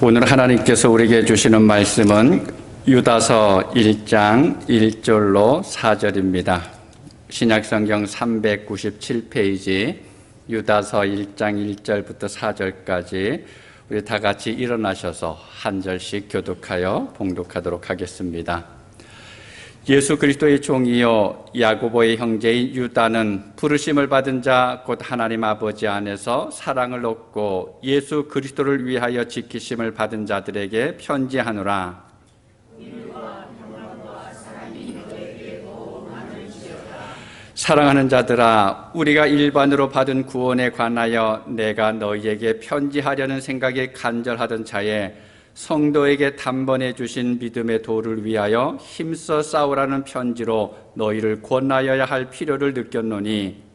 오늘 하나님께서 우리에게 주시는 말씀은 유다서 1장 1절로 4절입니다. 신약성경 397페이지 유다서 1장 1절부터 4절까지 우리 다 같이 일어나셔서 한 절씩 교독하여 봉독하도록 하겠습니다. 예수 그리스도의 종이요 야고보의 형제인 유다는 부르심을 받은 자 곧 하나님 아버지 안에서 사랑을 얻고 예수 그리스도를 위하여 지키심을 받은 자들에게 편지하노라. 사랑하는 자들아, 우리가 일반으로 받은 구원에 관하여 내가 너희에게 편지하려는 생각에 간절하던 차에 성도에게 단번에 주신 믿음의 도를 위하여 힘써 싸우라는 편지로 너희를 권하여야 할 필요를 느꼈노니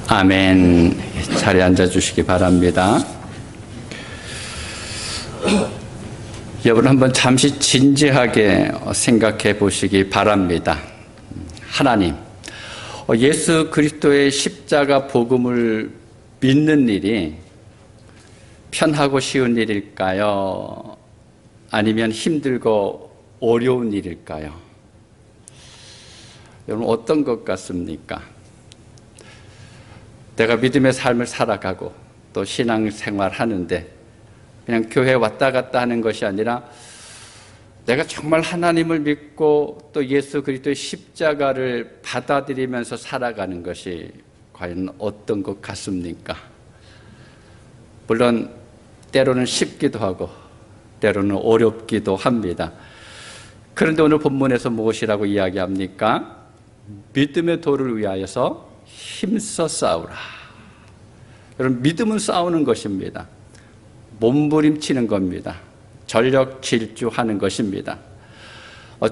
아멘. 자리에 앉아주시기 바랍니다. 여러분 한번 잠시 진지하게 생각해 보시기 바랍니다. 하나님, 예수 그리스도의 십자가 복음을 믿는 일이 편하고 쉬운 일일까요? 아니면 힘들고 어려운 일일까요? 여러분 어떤 것 같습니까? 내가 믿음의 삶을 살아가고 또 신앙생활 하는데 그냥 교회 왔다 갔다 하는 것이 아니라 내가 정말 하나님을 믿고 또 예수 그리스도의 십자가를 받아들이면서 살아가는 것이 과연 어떤 것 같습니까? 물론 때로는 쉽기도 하고 때로는 어렵기도 합니다. 그런데 오늘 본문에서 무엇이라고 이야기합니까? 믿음의 도를 위하여서 힘써 싸우라. 여러분, 믿음은 싸우는 것입니다. 몸부림치는 겁니다. 전력 질주하는 것입니다.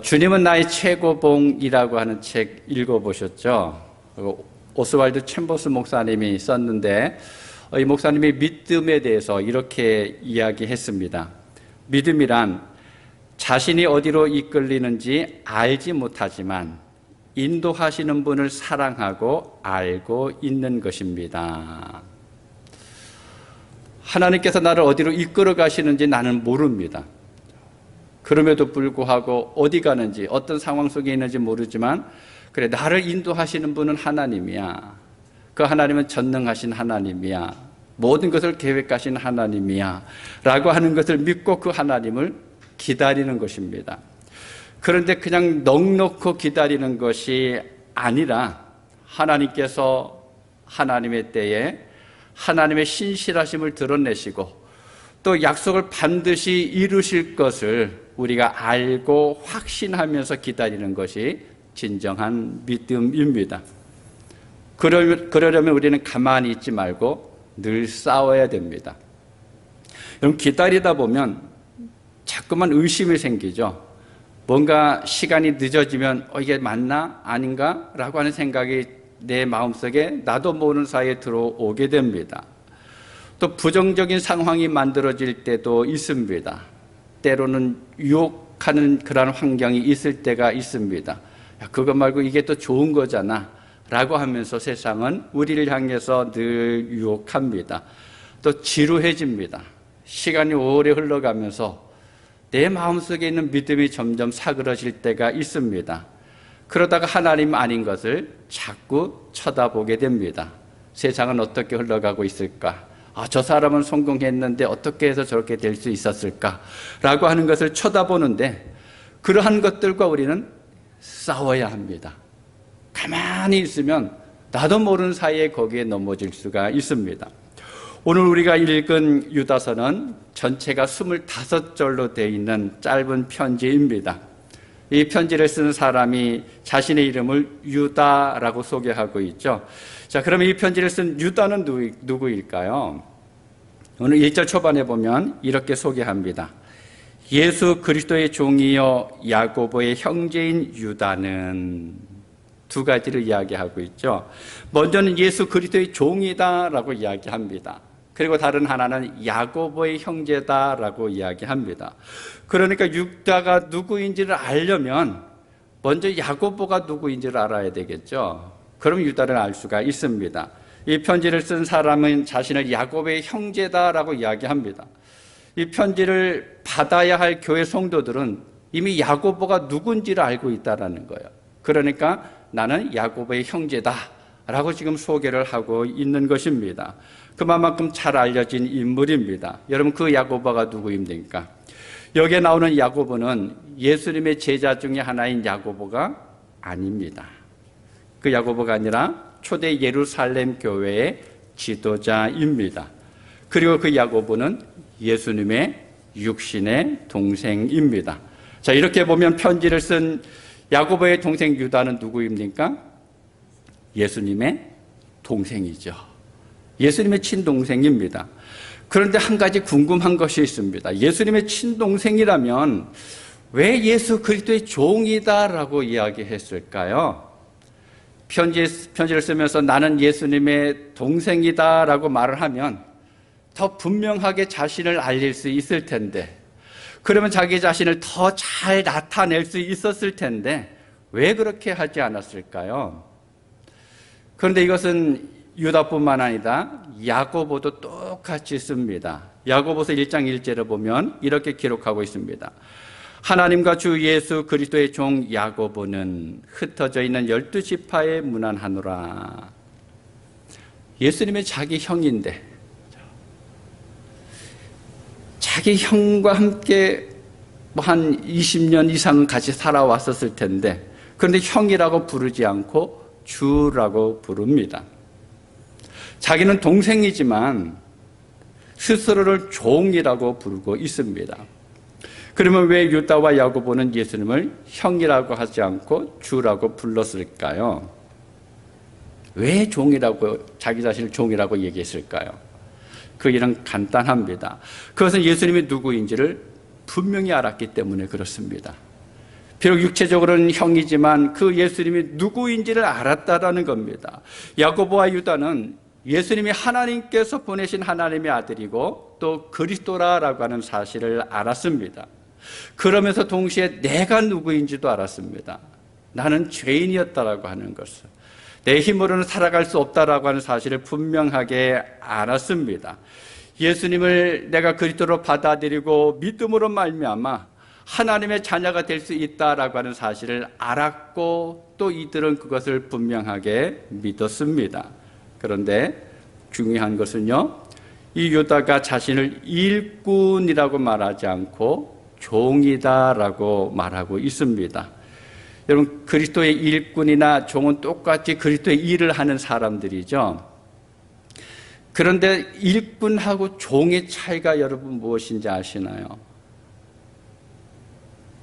주님은 나의 최고봉이라고 하는 책 읽어보셨죠? 오스왈드 챔버스 목사님이 썼는데 이 목사님이 믿음에 대해서 이렇게 이야기했습니다. 믿음이란 자신이 어디로 이끌리는지 알지 못하지만 인도하시는 분을 사랑하고 알고 있는 것입니다. 하나님께서 나를 어디로 이끌어 가시는지 나는 모릅니다. 그럼에도 불구하고 어디 가는지 어떤 상황 속에 있는지 모르지만 그래, 나를 인도하시는 분은 하나님이야. 그 하나님은 전능하신 하나님이야. 모든 것을 계획하신 하나님이야 라고 하는 것을 믿고 그 하나님을 기다리는 것입니다. 그런데 그냥 넋놓고 기다리는 것이 아니라 하나님께서 하나님의 때에 하나님의 신실하심을 드러내시고 또 약속을 반드시 이루실 것을 우리가 알고 확신하면서 기다리는 것이 진정한 믿음입니다. 그러려면 우리는 가만히 있지 말고 늘 싸워야 됩니다. 여러분, 기다리다 보면 자꾸만 의심이 생기죠. 뭔가 시간이 늦어지면 이게 맞나? 아닌가? 라고 하는 생각이 내 마음속에 나도 모르는 사이에 들어오게 됩니다. 또 부정적인 상황이 만들어질 때도 있습니다. 때로는 유혹하는 그런 환경이 있을 때가 있습니다. 야, 그거 말고 이게 또 좋은 거잖아 라고 하면서 세상은 우리를 향해서 늘 유혹합니다. 또 지루해집니다. 시간이 오래 흘러가면서 내 마음속에 있는 믿음이 점점 사그러질 때가 있습니다. 그러다가 하나님 아닌 것을 자꾸 쳐다보게 됩니다. 세상은 어떻게 흘러가고 있을까? 저 사람은 성공했는데 어떻게 해서 저렇게 될 수 있었을까? 라고 하는 것을 쳐다보는데 그러한 것들과 우리는 싸워야 합니다. 가만히 있으면 나도 모르는 사이에 거기에 넘어질 수가 있습니다. 오늘 우리가 읽은 유다서는 전체가 25절로 되어 있는 짧은 편지입니다. 이 편지를 쓴 사람이 자신의 이름을 유다라고 소개하고 있죠. 자, 그러면 이 편지를 쓴 유다는 누구일까요? 오늘 1절 초반에 보면 이렇게 소개합니다. 예수 그리스도의 종이요 야고보의 형제인 유다는 두 가지를 이야기하고 있죠. 먼저는 예수 그리스도의 종이다라고 이야기합니다. 그리고 다른 하나는 야고보의 형제다라고 이야기합니다. 그러니까 유다가 누구인지를 알려면 먼저 야고보가 누구인지를 알아야 되겠죠. 그럼 유다를 알 수가 있습니다. 이 편지를 쓴 사람은 자신을 야고보의 형제다라고 이야기합니다. 이 편지를 받아야 할 교회 성도들은 이미 야고보가 누군지를 알고 있다라는 거예요. 그러니까 나는 야고보의 형제다라고 지금 소개를 하고 있는 것입니다. 그만큼 잘 알려진 인물입니다. 여러분, 그 야고보가 누구입니까? 여기에 나오는 야고보는 예수님의 제자 중에 하나인 야고보가 아닙니다. 그 야고보가 아니라 초대 예루살렘 교회의 지도자입니다. 그리고 그 야고보는 예수님의 육신의 동생입니다. 자, 이렇게 보면 편지를 쓴 야고보의 동생 유다는 누구입니까? 예수님의 동생이죠. 예수님의 친동생입니다. 그런데 한 가지 궁금한 것이 있습니다. 예수님의 친동생이라면 왜 예수 그리스도의 종이다라고 이야기했을까요? 편지를 쓰면서 나는 예수님의 동생이다라고 말을 하면 더 분명하게 자신을 알릴 수 있을 텐데, 그러면 자기 자신을 더 잘 나타낼 수 있었을 텐데 왜 그렇게 하지 않았을까요? 그런데 이것은 유다뿐만 아니라 야고보도 똑같이 씁니다. 야고보서 1장 1절을 보면 이렇게 기록하고 있습니다. 하나님과 주 예수 그리스도의 종 야고보는 흩어져 있는 12지파에 문안하노라. 예수님의 자기 형인데, 자기 형과 함께 한 20년 이상은 같이 살아왔었을 텐데, 그런데 형이라고 부르지 않고 주라고 부릅니다. 자기는 동생이지만 스스로를 종이라고 부르고 있습니다. 그러면 왜 유다와 야고보는 예수님을 형이라고 하지 않고 주라고 불렀을까요? 왜 종이라고, 자기 자신을 종이라고 얘기했을까요? 그 일은 간단합니다. 그것은 예수님이 누구인지를 분명히 알았기 때문에 그렇습니다. 비록 육체적으로는 형이지만 그 예수님이 누구인지를 알았다라는 겁니다. 야고보와 유다는 예수님이 하나님께서 보내신 하나님의 아들이고 또 그리스도라고 하는 사실을 알았습니다. 그러면서 동시에 내가 누구인지도 알았습니다. 나는 죄인이었다라고 하는 것을, 내 힘으로는 살아갈 수 없다라고 하는 사실을 분명하게 알았습니다. 예수님을 내가 그리스도로 받아들이고 믿음으로 말미암아 하나님의 자녀가 될 수 있다라고 하는 사실을 알았고 또 이들은 그것을 분명하게 믿었습니다. 그런데 중요한 것은요, 이 유다가 자신을 일꾼이라고 말하지 않고 종이다라고 말하고 있습니다. 여러분, 그리스도의 일꾼이나 종은 똑같이 그리스도의 일을 하는 사람들이죠. 그런데 일꾼하고 종의 차이가 여러분 무엇인지 아시나요?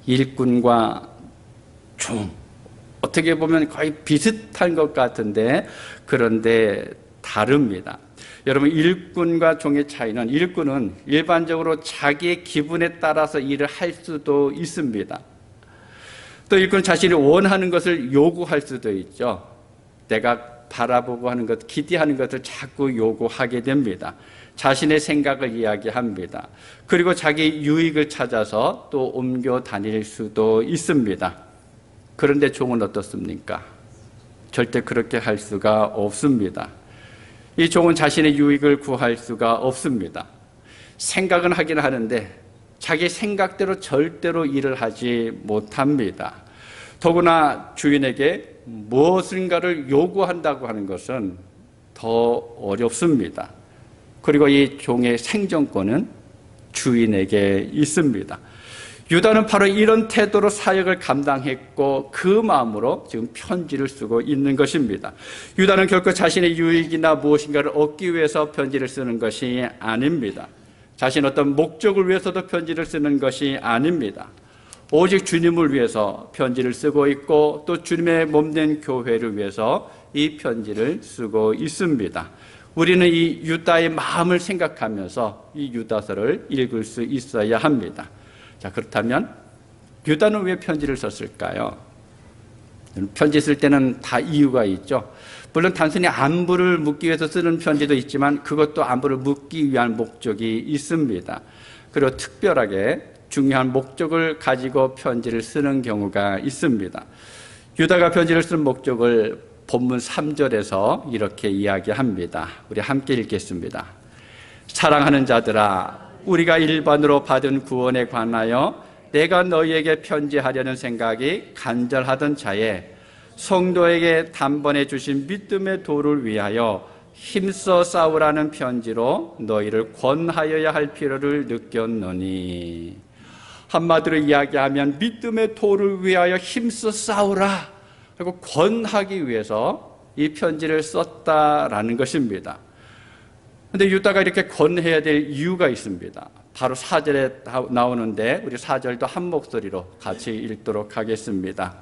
일꾼과 종, 어떻게 보면 거의 비슷한 것 같은데 그런데 다릅니다. 여러분, 일꾼과 종의 차이는, 일꾼은 일반적으로 자기의 기분에 따라서 일을 할 수도 있습니다. 또 일꾼은 자신이 원하는 것을 요구할 수도 있죠. 내가 바라보고 하는 것, 기대하는 것을 자꾸 요구하게 됩니다. 자신의 생각을 이야기합니다. 그리고 자기 유익을 찾아서 또 옮겨 다닐 수도 있습니다. 그런데 종은 어떻습니까? 절대 그렇게 할 수가 없습니다. 이 종은 자신의 유익을 구할 수가 없습니다. 생각은 하긴 하는데 자기 생각대로 절대로 일을 하지 못합니다. 더구나 주인에게 무엇인가를 요구한다고 하는 것은 더 어렵습니다. 그리고 이 종의 생존권은 주인에게 있습니다. 유다는 바로 이런 태도로 사역을 감당했고 그 마음으로 지금 편지를 쓰고 있는 것입니다. 유다는 결코 자신의 유익이나 무엇인가를 얻기 위해서 편지를 쓰는 것이 아닙니다. 자신 어떤 목적을 위해서도 편지를 쓰는 것이 아닙니다. 오직 주님을 위해서 편지를 쓰고 있고 또 주님의 몸된 교회를 위해서 이 편지를 쓰고 있습니다. 우리는 이 유다의 마음을 생각하면서 이 유다서를 읽을 수 있어야 합니다. 자, 그렇다면 유다는 왜 편지를 썼을까요? 편지 쓸 때는 다 이유가 있죠. 물론 단순히 안부를 묻기 위해서 쓰는 편지도 있지만 그것도 안부를 묻기 위한 목적이 있습니다. 그리고 특별하게 중요한 목적을 가지고 편지를 쓰는 경우가 있습니다. 유다가 편지를 쓰는 목적을 본문 3절에서 이렇게 이야기합니다. 우리 함께 읽겠습니다. 사랑하는 자들아, 우리가 일반으로 받은 구원에 관하여 내가 너희에게 편지하려는 생각이 간절하던 차에 성도에게 단번에 주신 믿음의 도를 위하여 힘써 싸우라는 편지로 너희를 권하여야 할 필요를 느꼈노니. 한마디로 이야기하면 믿음의 도를 위하여 힘써 싸우라 하고 권하기 위해서 이 편지를 썼다라는 것입니다. 그런데 유다가 이렇게 권해야 될 이유가 있습니다. 바로 4절에 나오는데 우리 4절도 한 목소리로 같이 읽도록 하겠습니다.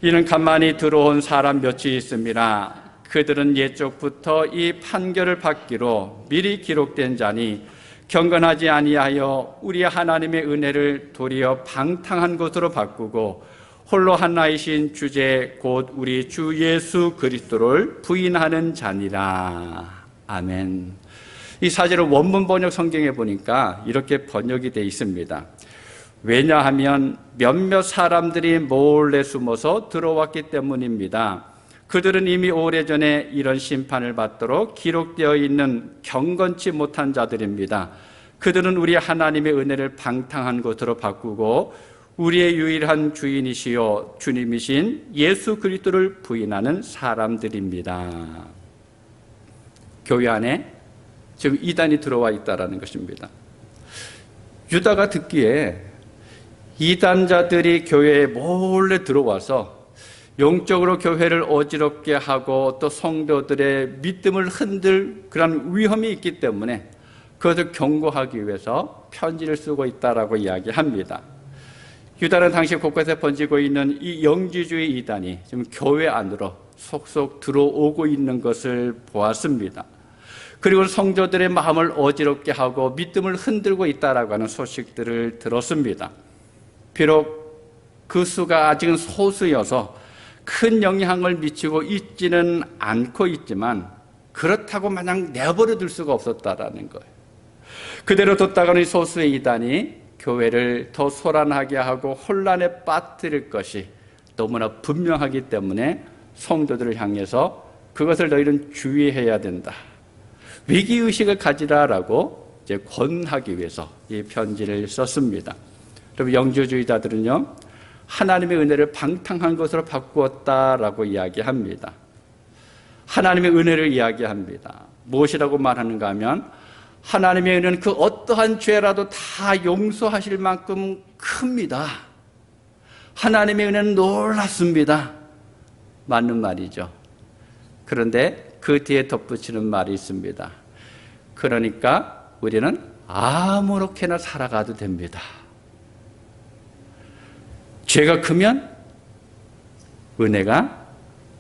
이는 간만이 들어온 사람 몇이 있습니다. 그들은 옛적부터 이 판결을 받기로 미리 기록된 자니 경건하지 아니하여 우리 하나님의 은혜를 도리어 방탕한 것으로 바꾸고 홀로 하나이신 주제 곧 우리 주 예수 그리스도를 부인하는 자니라. 아멘. 이 사절을 원문 번역 성경에 보니까 이렇게 번역이 되어 있습니다. 왜냐하면 몇몇 사람들이 몰래 숨어서 들어왔기 때문입니다. 그들은 이미 오래전에 이런 심판을 받도록 기록되어 있는 경건치 못한 자들입니다. 그들은 우리 하나님의 은혜를 방탕한 것으로 바꾸고 우리의 유일한 주인이시요 주님이신 예수 그리스도를 부인하는 사람들입니다. 교회 안에 지금 이단이 들어와 있다는 것입니다. 유다가 듣기에 이단자들이 교회에 몰래 들어와서 영적으로 교회를 어지럽게 하고 또 성도들의 믿음을 흔들 그런 위험이 있기 때문에 그것을 경고하기 위해서 편지를 쓰고 있다라고 이야기합니다. 유다는 당시 곳곳에 번지고 있는 이 영지주의 이단이 지금 교회 안으로 속속 들어오고 있는 것을 보았습니다. 그리고 성도들의 마음을 어지럽게 하고 믿음을 흔들고 있다라고 하는 소식들을 들었습니다. 비록 그 수가 아직은 소수여서 큰 영향을 미치고 있지는 않고 있지만 그렇다고 마냥 내버려 둘 수가 없었다라는 거예요. 그대로 뒀다가는 소수의 이단이 교회를 더 소란하게 하고 혼란에 빠뜨릴 것이 너무나 분명하기 때문에 성도들을 향해서 그것을 너희는 주의해야 된다. 위기의식을 가지라라고 이제 권하기 위해서 이 편지를 썼습니다. 그럼 영주주의자들은요, 하나님의 은혜를 방탕한 것으로 바꾸었다라고 이야기합니다. 하나님의 은혜를 이야기합니다. 무엇이라고 말하는가 하면 하나님의 은혜는 그 어떠한 죄라도 다 용서하실 만큼 큽니다. 하나님의 은혜는 놀랍습니다. 맞는 말이죠. 그런데 그 뒤에 덧붙이는 말이 있습니다. 그러니까 우리는 아무렇게나 살아가도 됩니다. 죄가 크면 은혜가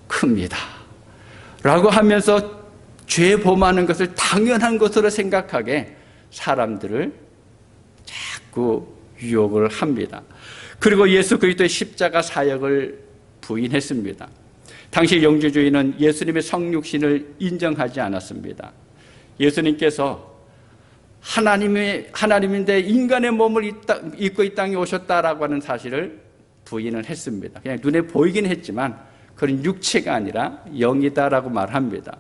큽니다. 라고 하면서 죄 범하는 것을 당연한 것으로 생각하게 사람들을 자꾸 유혹을 합니다. 그리고 예수 그리스도의 십자가 사역을 부인했습니다. 당시 영주주의는 예수님의 성육신을 인정하지 않았습니다. 예수님께서 하나님인데 인간의 몸을 입고 이 땅에 오셨다라고 하는 사실을 부인을 했습니다. 그냥 눈에 보이긴 했지만 그런 육체가 아니라 영이다라고 말합니다.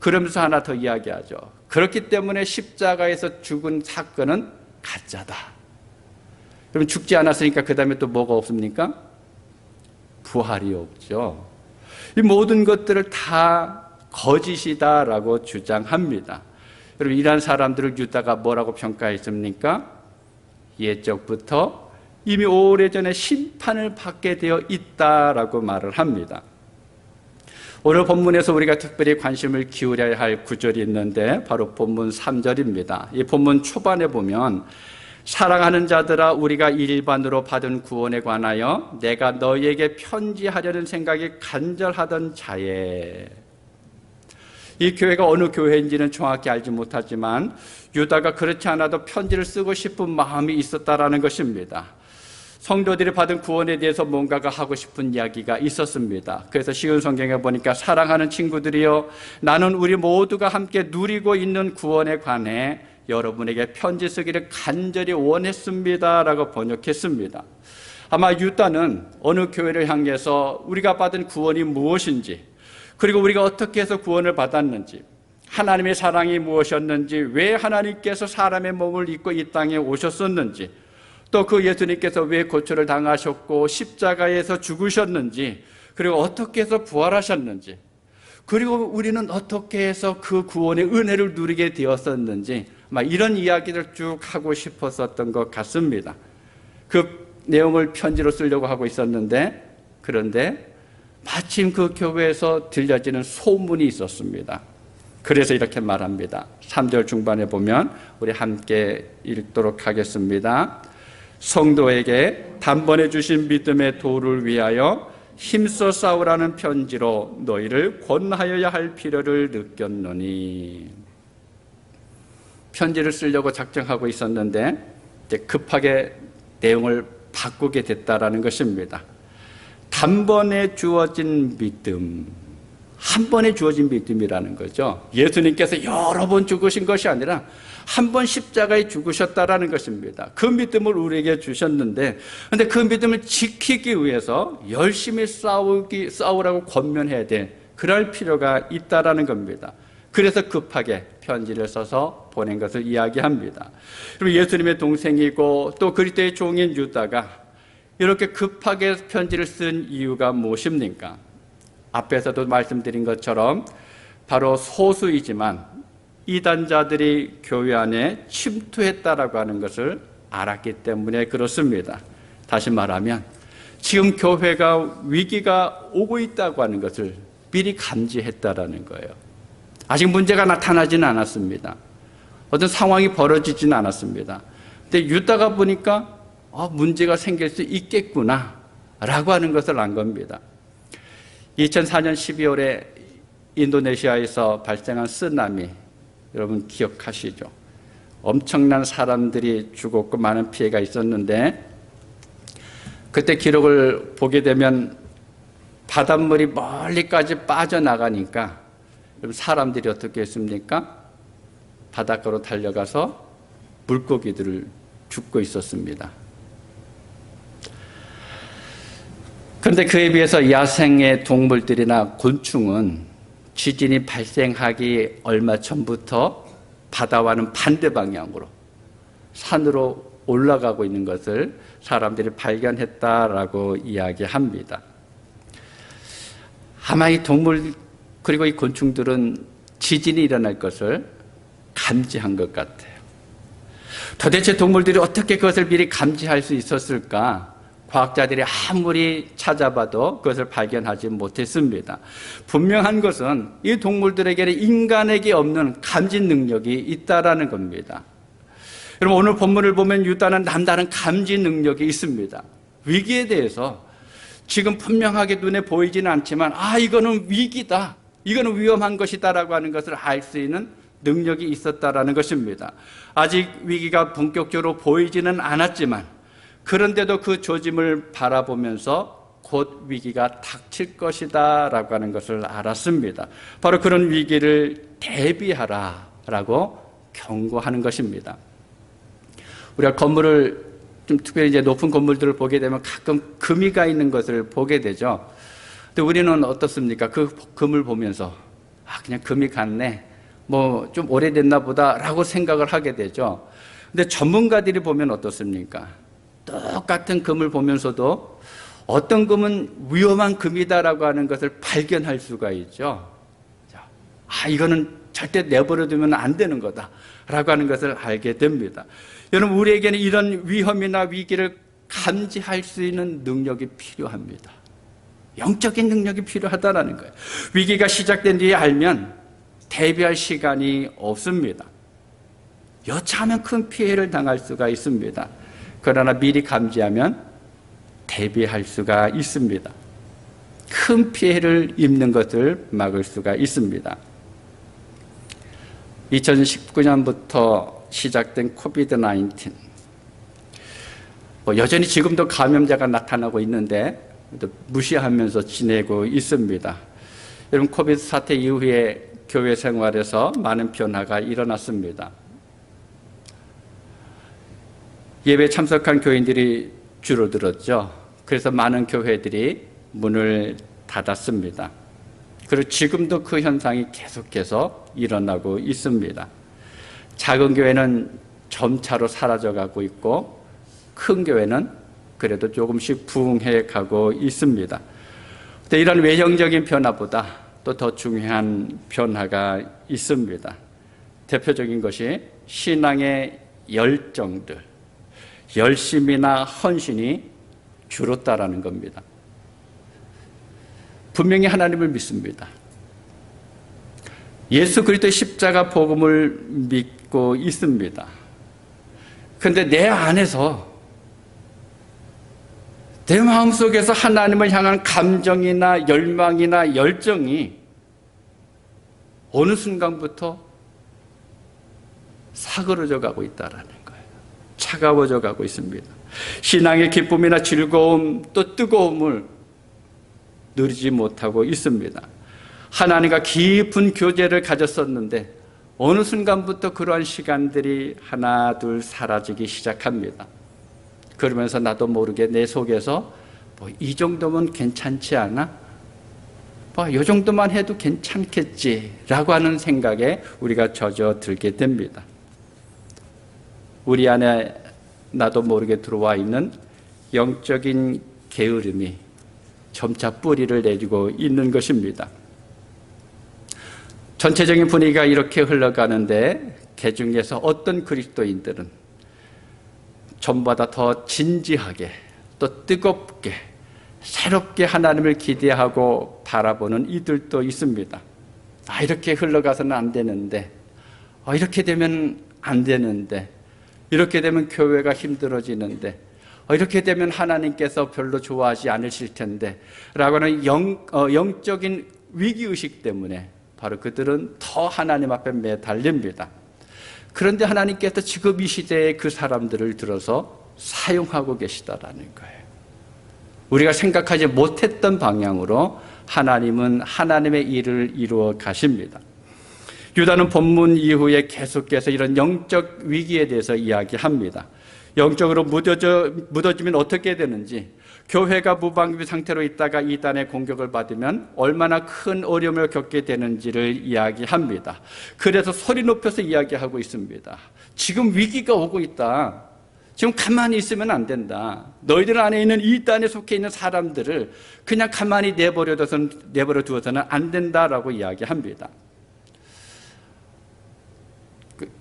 그러면서 하나 더 이야기하죠. 그렇기 때문에 십자가에서 죽은 사건은 가짜다. 그럼 죽지 않았으니까 그 다음에 또 뭐가 없습니까? 부활이 없죠. 이 모든 것들을 다 거짓이다라고 주장합니다. 여러분, 이러한 사람들을 유다가 뭐라고 평가했습니까? 옛적부터 이미 오래전에 심판을 받게 되어 있다라고 말을 합니다. 오늘 본문에서 우리가 특별히 관심을 기울여야 할 구절이 있는데 바로 본문 3절입니다. 이 본문 초반에 보면 사랑하는 자들아, 우리가 일반으로 받은 구원에 관하여 내가 너희에게 편지하려는 생각이 간절하던 차에, 이 교회가 어느 교회인지는 정확히 알지 못하지만 유다가 그렇지 않아도 편지를 쓰고 싶은 마음이 있었다라는 것입니다. 성도들이 받은 구원에 대해서 뭔가가 하고 싶은 이야기가 있었습니다. 그래서 쉬운 성경에 보니까 사랑하는 친구들이여 나는 우리 모두가 함께 누리고 있는 구원에 관해 여러분에게 편지 쓰기를 간절히 원했습니다 라고 번역했습니다. 아마 유다는 어느 교회를 향해서 우리가 받은 구원이 무엇인지, 그리고 우리가 어떻게 해서 구원을 받았는지, 하나님의 사랑이 무엇이었는지, 왜 하나님께서 사람의 몸을 입고 이 땅에 오셨었는지, 또 그 예수님께서 왜 고초를 당하셨고 십자가에서 죽으셨는지, 그리고 어떻게 해서 부활하셨는지, 그리고 우리는 어떻게 해서 그 구원의 은혜를 누리게 되었었는지, 이런 이야기를 쭉 하고 싶었었던 것 같습니다. 그 내용을 편지로 쓰려고 하고 있었는데, 그런데 마침 그 교회에서 들려지는 소문이 있었습니다. 그래서 이렇게 말합니다. 3절 중반에 보면 우리 함께 읽도록 하겠습니다. 성도에게 단번에 주신 믿음의 도를 위하여 힘써 싸우라는 편지로 너희를 권하여야 할 필요를 느꼈노니. 편지를 쓰려고 작정하고 있었는데 이제 급하게 내용을 바꾸게 됐다라는 것입니다. 단번에 주어진 믿음, 한 번에 주어진 믿음이라는 거죠. 예수님께서 여러 번 죽으신 것이 아니라 한 번 십자가에 죽으셨다라는 것입니다. 그 믿음을 우리에게 주셨는데, 그런데 그 믿음을 지키기 위해서 열심히 싸우라고 권면해야 돼. 그럴 필요가 있다라는 겁니다. 그래서 급하게 편지를 써서 보낸 것을 이야기합니다. 그리고 예수님의 동생이고 또 그리스도의 종인 유다가 이렇게 급하게 편지를 쓴 이유가 무엇입니까? 앞에서도 말씀드린 것처럼 바로 소수이지만 이단자들이 교회 안에 침투했다라고 하는 것을 알았기 때문에 그렇습니다. 다시 말하면 지금 교회가 위기가 오고 있다고 하는 것을 미리 감지했다라는 거예요. 아직 문제가 나타나지는 않았습니다. 어떤 상황이 벌어지지는 않았습니다. 근데 유다가 보니까 문제가 생길 수 있겠구나 라고 하는 것을 안 겁니다. 2004년 12월에 인도네시아에서 발생한 쓰나미, 여러분 기억하시죠? 엄청난 사람들이 죽었고 많은 피해가 있었는데, 그때 기록을 보게 되면 바닷물이 멀리까지 빠져나가니까 사람들이 어떻게 했습니까? 바닷가로 달려가서 물고기들을 줍고 있었습니다. 그런데 그에 비해서 야생의 동물들이나 곤충은 지진이 발생하기 얼마 전부터 바다와는 반대 방향으로 산으로 올라가고 있는 것을 사람들이 발견했다라고 이야기합니다. 아마 이 동물 그리고 이 곤충들은 지진이 일어날 것을 감지한 것 같아요. 도대체 동물들이 어떻게 그것을 미리 감지할 수 있었을까? 과학자들이 아무리 찾아봐도 그것을 발견하지 못했습니다. 분명한 것은 이 동물들에게는 인간에게 없는 감지 능력이 있다라는 겁니다. 여러분, 오늘 본문을 보면 유다는 남다른 감지 능력이 있습니다. 위기에 대해서 지금 분명하게 눈에 보이지는 않지만 이거는 위기다, 이거는 위험한 것이다라고 하는 것을 알 수 있는 능력이 있었다라는 것입니다. 아직 위기가 본격적으로 보이지는 않았지만 그런데도 그 조짐을 바라보면서 곧 위기가 닥칠 것이다 라고 하는 것을 알았습니다. 바로 그런 위기를 대비하라 라고 경고하는 것입니다. 우리가 건물을 좀 특별히 이제 높은 건물들을 보게 되면 가끔 금이가 있는 것을 보게 되죠. 근데 우리는 어떻습니까? 그 금을 보면서 그냥 금이 갔네, 뭐 좀 오래됐나 보다 라고 생각을 하게 되죠. 근데 전문가들이 보면 어떻습니까? 똑같은 금을 보면서도 어떤 금은 위험한 금이다라고 하는 것을 발견할 수가 있죠. 이거는 절대 내버려두면 안 되는 거다라고 하는 것을 알게 됩니다. 여러분, 우리에게는 이런 위험이나 위기를 감지할 수 있는 능력이 필요합니다. 영적인 능력이 필요하다라는 거예요. 위기가 시작된 뒤에 알면 대비할 시간이 없습니다. 여차하면 큰 피해를 당할 수가 있습니다. 그러나 미리 감지하면 대비할 수가 있습니다. 큰 피해를 입는 것을 막을 수가 있습니다. 2019년부터 시작된 코비드-19, 여전히 지금도 감염자가 나타나고 있는데 무시하면서 지내고 있습니다. 여러분, 코비드 사태 이후에 교회 생활에서 많은 변화가 일어났습니다. 예배 참석한 교인들이 줄어들었죠. 그래서 많은 교회들이 문을 닫았습니다. 그리고 지금도 그 현상이 계속해서 일어나고 있습니다. 작은 교회는 점차로 사라져가고 있고 큰 교회는 그래도 조금씩 부흥해 가고 있습니다. 근데 이런 외형적인 변화보다 또 더 중요한 변화가 있습니다. 대표적인 것이 신앙의 열정들, 열심이나 헌신이 줄었다라는 겁니다. 분명히 하나님을 믿습니다. 예수 그리스도의 십자가 복음을 믿고 있습니다. 그런데 내 안에서, 내 마음속에서 하나님을 향한 감정이나 열망이나 열정이 어느 순간부터 사그러져 가고 있다는 거예요. 차가워져 가고 있습니다. 신앙의 기쁨이나 즐거움 또 뜨거움을 누리지 못하고 있습니다. 하나님과 깊은 교제를 가졌었는데 어느 순간부터 그러한 시간들이 하나 둘 사라지기 시작합니다. 그러면서 나도 모르게 내 속에서 이 정도면 괜찮지 않아? 이 정도만 해도 괜찮겠지라고 하는 생각에 우리가 젖어들게 됩니다. 우리 안에 나도 모르게 들어와 있는 영적인 게으름이 점차 뿌리를 내리고 있는 것입니다. 전체적인 분위기가 이렇게 흘러가는데 그중에서 어떤 그리스도인들은 전보다 더 진지하게 또 뜨겁게 새롭게 하나님을 기대하고 바라보는 이들도 있습니다. 이렇게 흘러가서는 안 되는데, 이렇게 되면 안 되는데, 이렇게 되면 교회가 힘들어지는데, 이렇게 되면 하나님께서 별로 좋아하지 않으실 텐데 라고 하는 영적인 위기의식 때문에 바로 그들은 더 하나님 앞에 매달립니다. 그런데 하나님께서 지금 이 시대에 그 사람들을 들어서 사용하고 계시다라는 거예요. 우리가 생각하지 못했던 방향으로 하나님은 하나님의 일을 이루어 가십니다. 유다는 본문 이후에 계속해서 이런 영적 위기에 대해서 이야기합니다. 영적으로 무뎌지면 어떻게 되는지, 교회가 무방비 상태로 있다가 이단의 공격을 받으면 얼마나 큰 어려움을 겪게 되는지를 이야기합니다. 그래서 소리 높여서 이야기하고 있습니다. 지금 위기가 오고 있다. 지금 가만히 있으면 안 된다. 너희들 안에 있는 이단에 속해 있는 사람들을 그냥 가만히 내버려 두어서는 안 된다라고 이야기합니다.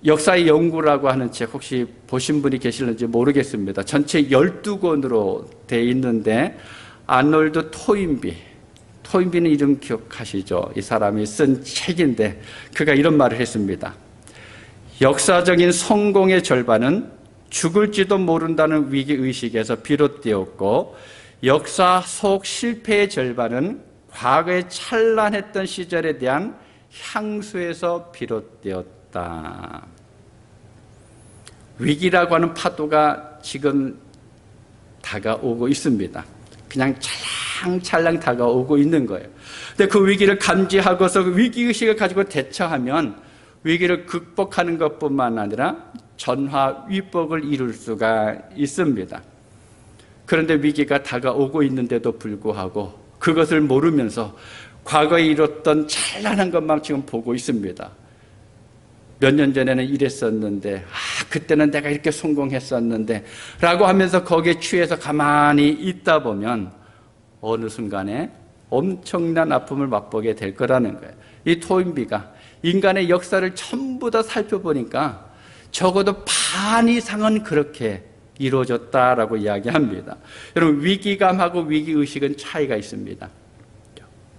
역사의 연구라고 하는 책 혹시 보신 분이 계실는지 모르겠습니다. 전체 12권으로 되어 있는데 아놀드 토인비는 이름 기억하시죠? 이 사람이 쓴 책인데 그가 이런 말을 했습니다. 역사적인 성공의 절반은 죽을지도 모른다는 위기의식에서 비롯되었고 역사 속 실패의 절반은 과거에 찬란했던 시절에 대한 향수에서 비롯되었다. 위기라고 하는 파도가 지금 다가오고 있습니다. 그냥 찰랑찰랑 다가오고 있는 거예요. 근데 그 위기를 감지하고서 그 위기의식을 가지고 대처하면 위기를 극복하는 것뿐만 아니라 전화위복을 이룰 수가 있습니다. 그런데 위기가 다가오고 있는데도 불구하고 그것을 모르면서 과거에 이뤘던 찬란한 것만 지금 보고 있습니다. 몇 년 전에는 이랬었는데, 그때는 내가 이렇게 성공했었는데 라고 하면서 거기에 취해서 가만히 있다 보면 어느 순간에 엄청난 아픔을 맛보게 될 거라는 거예요. 이 토인비가 인간의 역사를 전부 다 살펴보니까 적어도 반 이상은 그렇게 이루어졌다라고 이야기합니다. 여러분, 위기감하고 위기의식은 차이가 있습니다.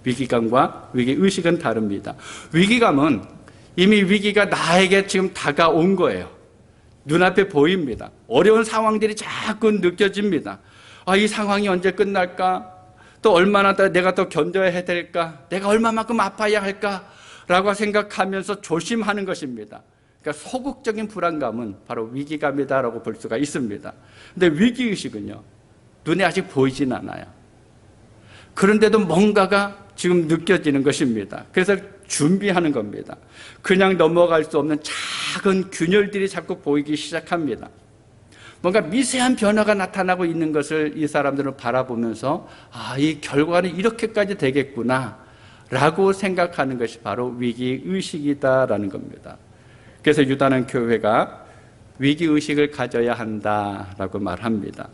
위기감과 위기의식은 다릅니다. 위기감은 이미 위기가 나에게 지금 다가온 거예요. 눈앞에 보입니다. 어려운 상황들이 자꾸 느껴집니다. 이 상황이 언제 끝날까? 또 얼마나 내가 더 견뎌야 될까? 내가 얼마만큼 아파야 할까? 라고 생각하면서 조심하는 것입니다. 그러니까 그러니까 소극적인 불안감은 바로 위기감이다라고 볼 수가 있습니다. 그런데 위기의식은요, 눈에 아직 보이진 않아요. 그런데도 뭔가가 지금 느껴지는 것입니다. 그래서 준비하는 겁니다. 그냥 넘어갈 수 없는 작은 균열들이 자꾸 보이기 시작합니다. 뭔가 미세한 변화가 나타나고 있는 것을 이 사람들은 바라보면서 이 결과는 이렇게까지 되겠구나 라고 생각하는 것이 바로 위기의식이다라는 겁니다. 그래서 유다는 교회가 위기의식을 가져야 한다라고 말합니다.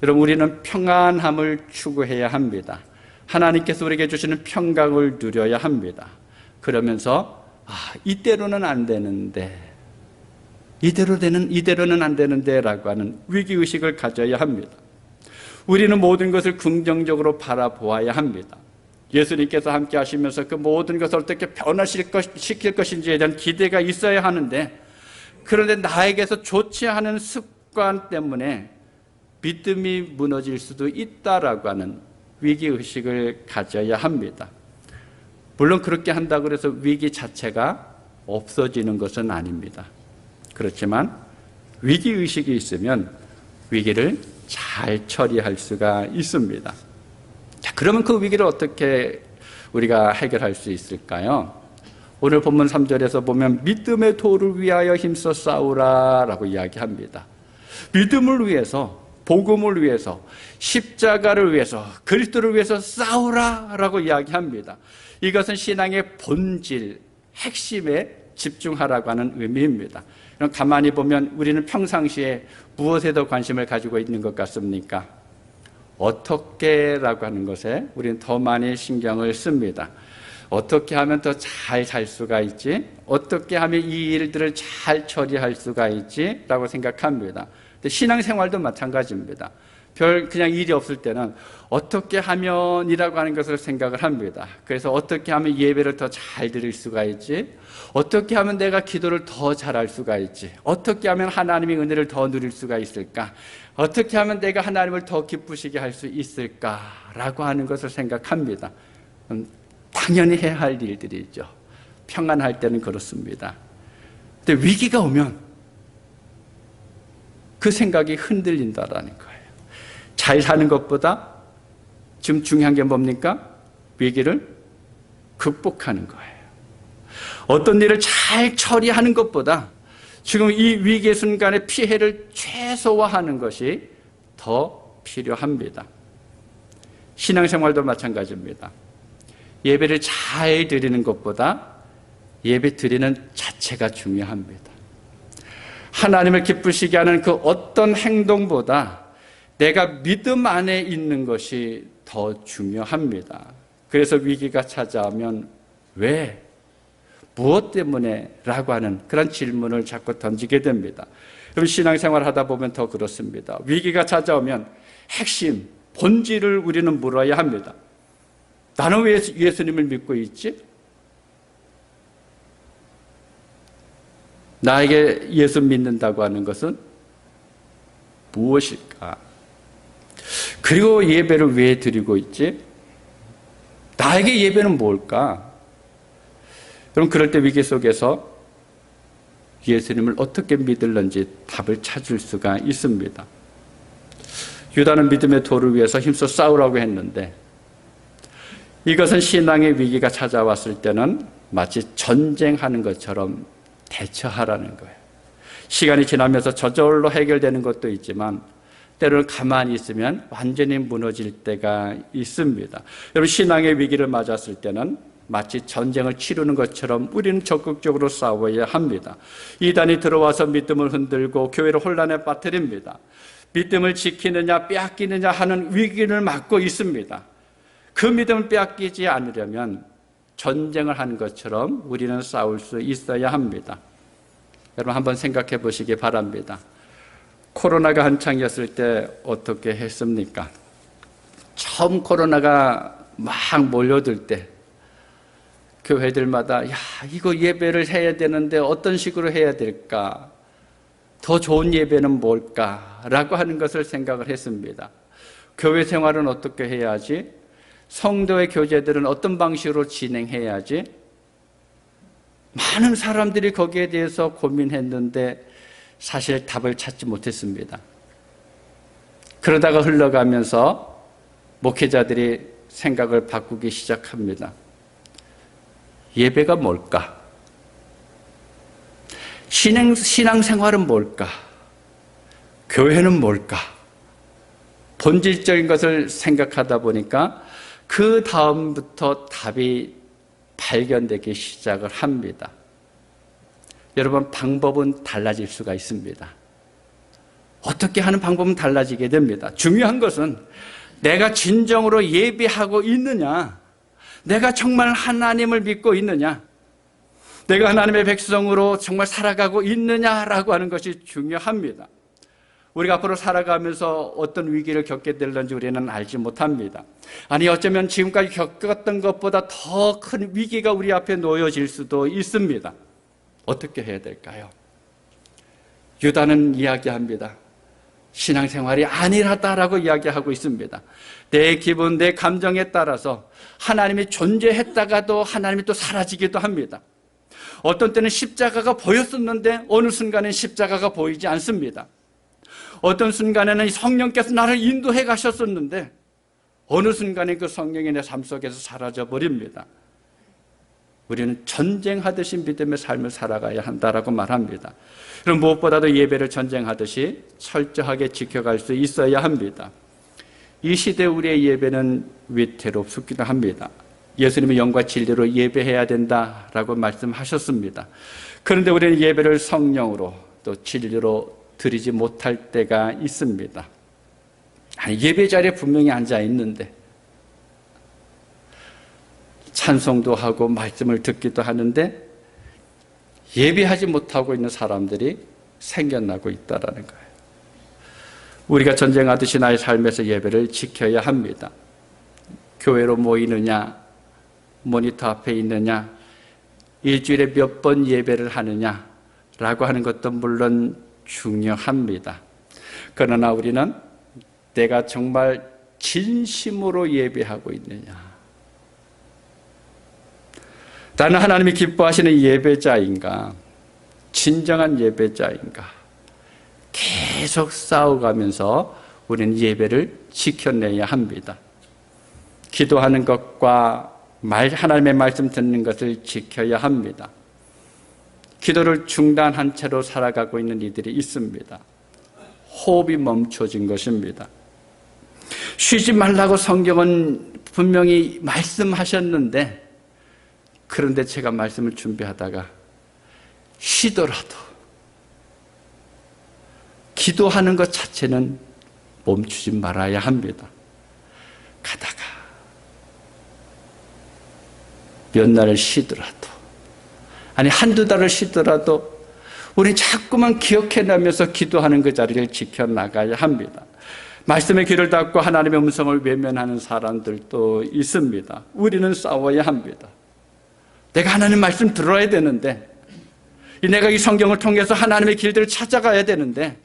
여러분, 우리는 평안함을 추구해야 합니다. 하나님께서 우리에게 주시는 평강을 누려야 합니다. 그러면서 이대로는 안 되는데, 이대로는 안 되는데 라고 하는 위기의식을 가져야 합니다. 우리는 모든 것을 긍정적으로 바라보아야 합니다. 예수님께서 함께 하시면서 그 모든 것을 어떻게 변화시킬 것인지에 대한 기대가 있어야 하는데, 그런데 나에게서 좋지 않은 습관 때문에 믿음이 무너질 수도 있다라고 하는 위기의식을 가져야 합니다. 물론 그렇게 한다고 해서 위기 자체가 없어지는 것은 아닙니다. 그렇지만 위기의식이 있으면 위기를 잘 처리할 수가 있습니다. 자, 그러면 그 위기를 어떻게 우리가 해결할 수 있을까요? 오늘 본문 3절에서 보면 믿음의 도를 위하여 힘써 싸우라 라고 이야기합니다. 믿음을 위해서, 복음을 위해서, 십자가를 위해서, 그리스도를 위해서 싸우라 라고 이야기합니다. 이것은 신앙의 본질, 핵심에 집중하라고 하는 의미입니다. 가만히 보면 우리는 평상시에 무엇에 더 관심을 가지고 있는 것 같습니까? 어떻게라고 하는 것에 우리는 더 많이 신경을 씁니다. 어떻게 하면 더 잘 살 수가 있지? 어떻게 하면 이 일들을 잘 처리할 수가 있지? 라고 생각합니다. 근데 신앙생활도 마찬가지입니다. 그냥 일이 없을 때는 어떻게 하면이라고 하는 것을 생각을 합니다. 그래서 어떻게 하면 예배를 더 잘 드릴 수가 있지? 어떻게 하면 내가 기도를 더 잘할 수가 있지? 어떻게 하면 하나님의 은혜를 더 누릴 수가 있을까? 어떻게 하면 내가 하나님을 더 기쁘시게 할 수 있을까라고 하는 것을 생각합니다. 당연히 해야 할 일들이죠. 평안할 때는 그렇습니다. 근데 위기가 오면 그 생각이 흔들린다라는 거예요. 잘 사는 것보다 지금 중요한 게 뭡니까? 위기를 극복하는 거예요. 어떤 일을 잘 처리하는 것보다 지금 이 위기의 순간에 피해를 최소화하는 것이 더 필요합니다. 신앙생활도 마찬가지입니다. 예배를 잘 드리는 것보다 예배 드리는 자체가 중요합니다. 하나님을 기쁘시게 하는 그 어떤 행동보다 내가 믿음 안에 있는 것이 더 중요합니다. 그래서 위기가 찾아오면 왜? 무엇 때문에? 라고 하는 그런 질문을 자꾸 던지게 됩니다. 그럼 신앙생활 하다 보면 더 그렇습니다. 위기가 찾아오면 핵심, 본질을 우리는 물어야 합니다. 나는 왜 예수님을 믿고 있지? 나에게 예수 믿는다고 하는 것은 무엇일까? 그리고 예배를 왜 드리고 있지? 나에게 예배는 뭘까? 그럼 그럴 때 위기 속에서 예수님을 어떻게 믿을는지 답을 찾을 수가 있습니다. 유다는 믿음의 도를 위해서 힘써 싸우라고 했는데 이것은 신앙의 위기가 찾아왔을 때는 마치 전쟁하는 것처럼 대처하라는 거예요. 시간이 지나면서 저절로 해결되는 것도 있지만 때로는 가만히 있으면 완전히 무너질 때가 있습니다. 여러분, 신앙의 위기를 맞았을 때는 마치 전쟁을 치르는 것처럼 우리는 적극적으로 싸워야 합니다. 이단이 들어와서 믿음을 흔들고 교회를 혼란에 빠뜨립니다. 믿음을 지키느냐 빼앗기느냐 하는 위기를 맞고 있습니다. 그 믿음을 빼앗기지 않으려면 전쟁을 하는 것처럼 우리는 싸울 수 있어야 합니다. 여러분, 한번 생각해 보시기 바랍니다. 코로나가 한창이었을 때 어떻게 했습니까? 처음 코로나가 막 몰려들 때 교회들마다 이거 예배를 해야 되는데 어떤 식으로 해야 될까? 더 좋은 예배는 뭘까? 라고 하는 것을 생각을 했습니다. 교회 생활은 어떻게 해야지? 성도의 교제들은 어떤 방식으로 진행해야지? 많은 사람들이 거기에 대해서 고민했는데 사실 답을 찾지 못했습니다. 그러다가 흘러가면서 목회자들이 생각을 바꾸기 시작합니다. 예배가 뭘까? 신앙생활은 뭘까? 교회는 뭘까? 본질적인 것을 생각하다 보니까 그 다음부터 답이 발견되기 시작을 합니다. 여러분, 방법은 달라질 수가 있습니다. 어떻게 하는 방법은 달라지게 됩니다. 중요한 것은 내가 진정으로 예배하고 있느냐, 내가 정말 하나님을 믿고 있느냐, 내가 하나님의 백성으로 정말 살아가고 있느냐라고 하는 것이 중요합니다. 우리가 앞으로 살아가면서 어떤 위기를 겪게 될는지 우리는 알지 못합니다. 아니, 어쩌면 지금까지 겪었던 것보다 더 큰 위기가 우리 앞에 놓여질 수도 있습니다. 어떻게 해야 될까요? 유다는 이야기합니다. 신앙생활이 안일하다라고 이야기하고 있습니다. 내 기분, 내 감정에 따라서 하나님이 존재했다가도 하나님이 또 사라지기도 합니다. 어떤 때는 십자가가 보였었는데 어느 순간엔 십자가가 보이지 않습니다. 어떤 순간에는 성령께서 나를 인도해 가셨었는데 어느 순간에 그 성령이 내 삶 속에서 사라져 버립니다. 우리는 전쟁하듯이 믿음의 삶을 살아가야 한다라고 말합니다. 그럼 무엇보다도 예배를 전쟁하듯이 철저하게 지켜갈 수 있어야 합니다. 이 시대 우리의 예배는 위태롭기도 합니다. 예수님이 영과 진리로 예배해야 된다라고 말씀하셨습니다. 그런데 우리는 예배를 성령으로 또 진리로 드리지 못할 때가 있습니다. 아니, 예배 자리에 분명히 앉아 있는데 찬송도 하고 말씀을 듣기도 하는데 예배하지 못하고 있는 사람들이 생겨나고 있다는 거예요. 우리가 전쟁하듯이 나의 삶에서 예배를 지켜야 합니다. 교회로 모이느냐, 모니터 앞에 있느냐, 일주일에 몇 번 예배를 하느냐라고 하는 것도 물론 중요합니다. 그러나 우리는 내가 정말 진심으로 예배하고 있느냐, 나는 하나님이 기뻐하시는 예배자인가, 진정한 예배자인가, 계속 싸워가면서 우리는 예배를 지켜내야 합니다. 기도하는 것과 하나님의 말씀 듣는 것을 지켜야 합니다. 기도를 중단한 채로 살아가고 있는 이들이 있습니다. 호흡이 멈춰진 것입니다. 쉬지 말라고 성경은 분명히 말씀하셨는데, 그런데 제가 말씀을 준비하다가 쉬더라도 기도하는 것 자체는 멈추지 말아야 합니다. 가다가 몇 날을 쉬더라도, 아니 한두 달을 쉬더라도 우리 자꾸만 기억해내면서 기도하는 그 자리를 지켜나가야 합니다. 말씀의 귀를 닫고 하나님의 음성을 외면하는 사람들도 있습니다. 우리는 싸워야 합니다. 내가 하나님 말씀 들어야 되는데, 내가 이 성경을 통해서 하나님의 길들을 찾아가야 되는데,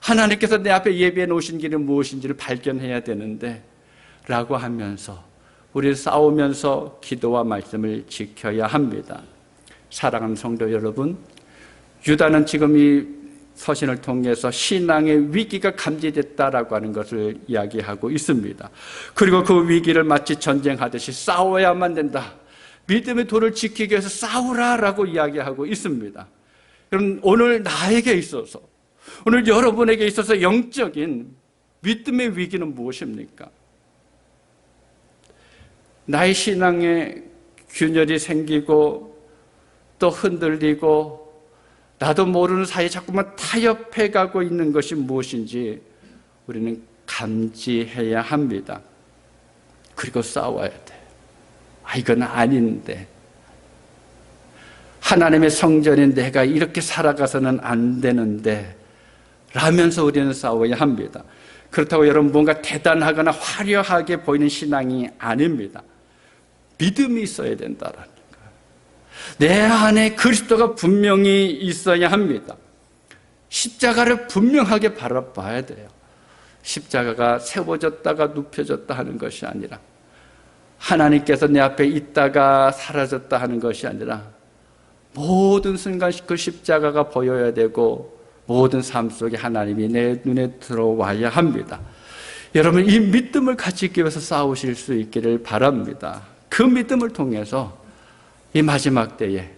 하나님께서 내 앞에 예비해 놓으신 길이 무엇인지를 발견해야 되는데 라고 하면서 우리 싸우면서 기도와 말씀을 지켜야 합니다. 사랑하는 성도 여러분, 유다는 지금 이 서신을 통해서 신앙의 위기가 감지됐다라고 하는 것을 이야기하고 있습니다. 그리고 그 위기를 마치 전쟁하듯이 싸워야만 된다, 믿음의 도를 지키기 위해서 싸우라라고 이야기하고 있습니다. 여러분, 오늘 나에게 있어서, 오늘 여러분에게 있어서 영적인 믿음의 위기는 무엇입니까? 나의 신앙에 균열이 생기고 또 흔들리고 나도 모르는 사이에 자꾸만 타협해 가고 있는 것이 무엇인지 우리는 감지해야 합니다. 그리고 싸워야 돼. 이건 아닌데, 하나님의 성전인 내가 이렇게 살아가서는 안 되는데 라면서 우리는 싸워야 합니다. 그렇다고 여러분 뭔가 대단하거나 화려하게 보이는 신앙이 아닙니다. 믿음이 있어야 된다라는 거예요. 내 안에 그리스도가 분명히 있어야 합니다. 십자가를 분명하게 바라봐야 돼요. 십자가가 세워졌다가 눕혀졌다 하는 것이 아니라, 하나님께서 내 앞에 있다가 사라졌다 하는 것이 아니라 모든 순간 그 십자가가 보여야 되고 모든 삶 속에 하나님이 내 눈에 들어와야 합니다. 여러분, 이 믿음을 가지기 위해서 싸우실 수 있기를 바랍니다. 그 믿음을 통해서 이 마지막 때에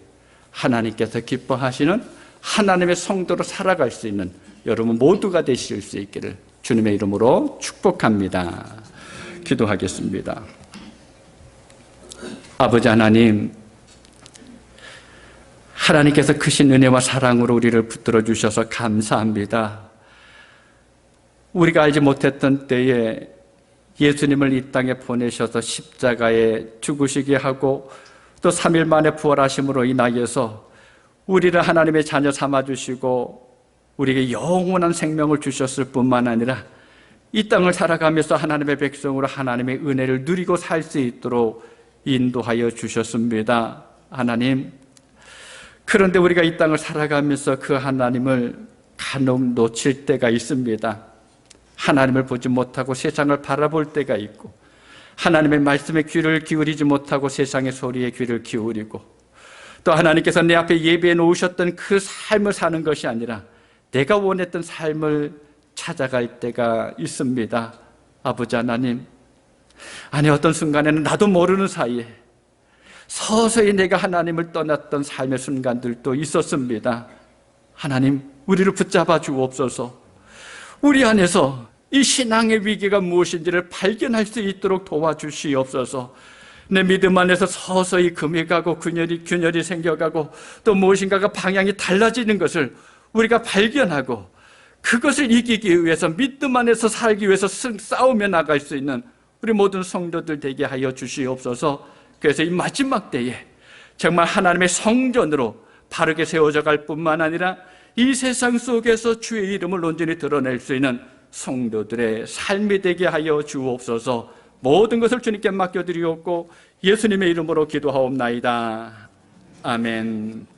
하나님께서 기뻐하시는 하나님의 성도로 살아갈 수 있는 여러분 모두가 되실 수 있기를 주님의 이름으로 축복합니다. 기도하겠습니다. 아버지 하나님, 하나님께서 크신 은혜와 사랑으로 우리를 붙들어 주셔서 감사합니다. 우리가 알지 못했던 때에 예수님을 이 땅에 보내셔서 십자가에 죽으시게 하고 또 3일 만에 부활하심으로 인하여서 우리를 하나님의 자녀 삼아주시고 우리에게 영원한 생명을 주셨을 뿐만 아니라 이 땅을 살아가면서 하나님의 백성으로 하나님의 은혜를 누리고 살 수 있도록 인도하여 주셨습니다. 하나님, 그런데 우리가 이 땅을 살아가면서 그 하나님을 간혹 놓칠 때가 있습니다. 하나님을 보지 못하고 세상을 바라볼 때가 있고 하나님의 말씀에 귀를 기울이지 못하고 세상의 소리에 귀를 기울이고 또 하나님께서 내 앞에 예비해 놓으셨던 그 삶을 사는 것이 아니라 내가 원했던 삶을 찾아갈 때가 있습니다. 아버지 하나님, 아니 어떤 순간에는 나도 모르는 사이에 서서히 내가 하나님을 떠났던 삶의 순간들도 있었습니다. 하나님, 우리를 붙잡아 주옵소서. 우리 안에서 이 신앙의 위기가 무엇인지를 발견할 수 있도록 도와주시옵소서. 내 믿음 안에서 서서히 금이 가고 균열이 생겨가고 또 무엇인가가 방향이 달라지는 것을 우리가 발견하고 그것을 이기기 위해서 믿음 안에서 살기 위해서 싸우며 나갈 수 있는 우리 모든 성도들 되게 하여 주시옵소서. 그래서 이 마지막 때에 정말 하나님의 성전으로 바르게 세워져 갈 뿐만 아니라 이 세상 속에서 주의 이름을 온전히 드러낼 수 있는 성도들의 삶이 되게 하여 주옵소서. 모든 것을 주님께 맡겨드리옵고 예수님의 이름으로 기도하옵나이다. 아멘.